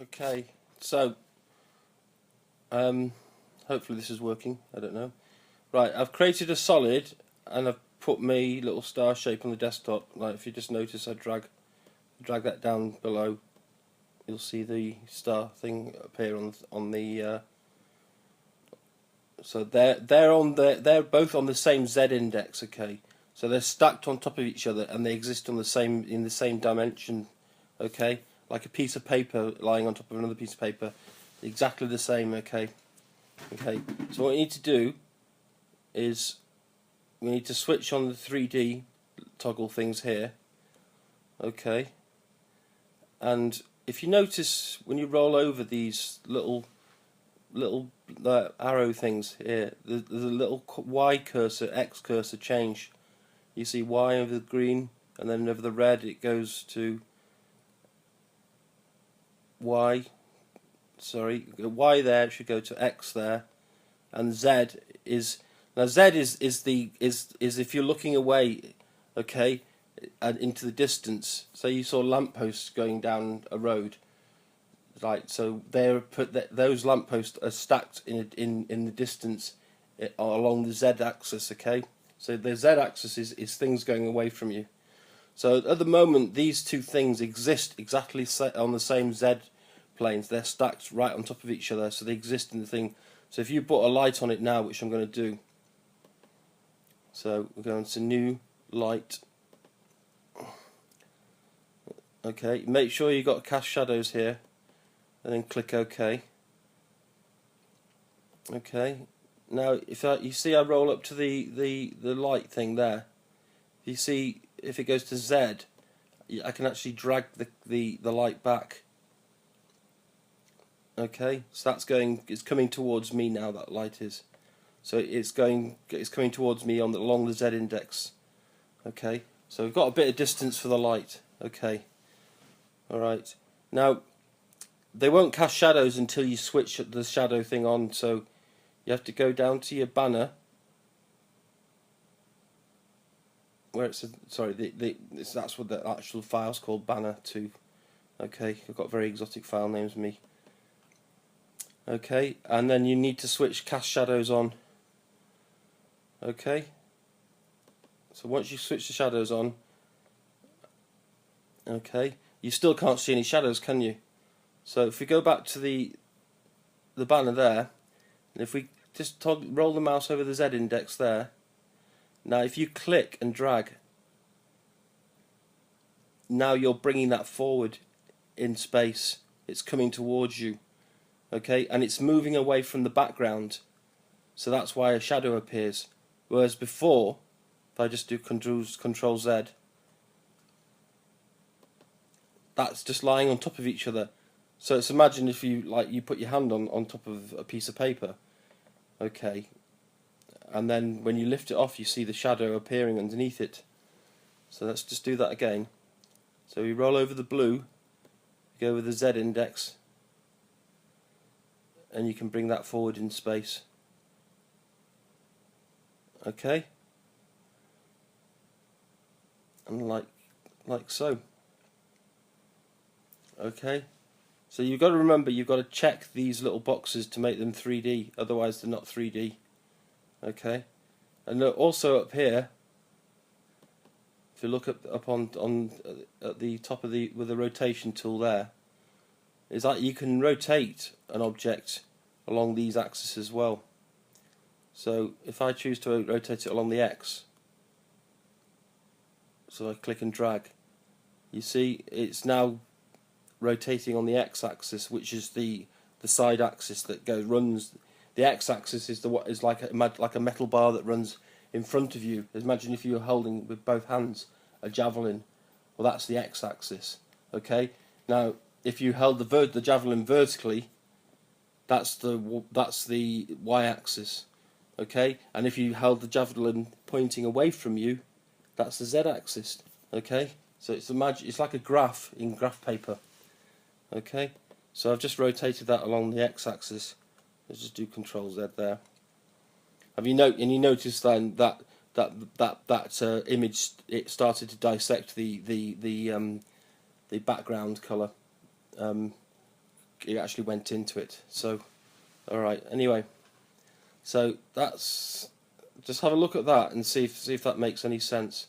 Okay, so hopefully this is working. I don't know. Right, I've created a solid and I've put my little star shape on the desktop. Like if you just notice, I drag that down below. You'll see the star thing appear on the. So they're both on the same Z index. Okay, so they're stacked on top of each other and they exist on in the same dimension. Okay, like a piece of paper lying on top of another piece of paper, exactly the same. Okay. So what we need to do is we need to switch on the 3D toggle things here. Okay. And if you notice when you roll over these little arrow things here, there's a little Y cursor, X cursor change. You see Y over the green, and then over the red it goes to Y. Sorry, Y there, it should go to X there, and Z is now Z is if you're looking away, okay, and into the distance. So you saw lampposts going down a road, right? So those lampposts are stacked in the distance along the Z axis, okay. So the Z axis is things going away from you. So at the moment, these two things exist exactly on the same Z planes. They're stacked right on top of each other, so they exist in the thing. So if you put a light on it now, which I'm going to do, so we're going to new light. Okay, make sure you got cast shadows here, and then click OK. Okay, now you see I roll up to the light thing there. You see if it goes to Z, I can actually drag the light back. Okay, so it's coming towards me now. That light is, so it's coming towards me along the Z index. Okay, so we've got a bit of distance for the light. Okay, all right. Now they won't cast shadows until you switch the shadow thing on. So you have to go down to your banner, where it says, sorry, that's what the actual file's called, banner 2. Okay, I've got very exotic file names, me. Okay, and then you need to switch cast shadows on. Okay, so once you switch the shadows on, okay, you still can't see any shadows, can you? So if we go back to the banner there, and if we just roll the mouse over the Z index there, now if you click and drag, now you're bringing that forward in space. It's coming towards you. Okay, and it's moving away from the background, so that's why a shadow appears. Whereas before, if I just do Control Z, that's just lying on top of each other. So it's imagine if you put your hand on top of a piece of paper, okay, and then when you lift it off, you see the shadow appearing underneath it. So let's just do that again. So we roll over the blue, go over the Z index, and you can bring that forward in space. Okay, and like so. Okay, so you've got to remember, you've got to check these little boxes to make them 3D, otherwise they're not 3D. Okay, and look, also up here, if you look up at the top of with the rotation tool there, is that you can rotate an object along these axes as well. So if I choose to rotate it along the X, so I click and drag, you see it's now rotating on the X axis, which is the side axis that runs. The X axis is like a metal bar that runs in front of you. Imagine if you were holding with both hands a javelin. Well, that's the X axis. Okay. Now, if you held the javelin vertically, that's the Y axis. Okay. And if you held the javelin pointing away from you, that's the Z axis. Okay. So it's like a graph in graph paper. Okay. So I've just rotated that along the X axis. Let's just do Control Z there. You notice then that image, it started to dissect the background colour. it actually went into it. So, alright, anyway, so that's, just have a look at that and see if that makes any sense.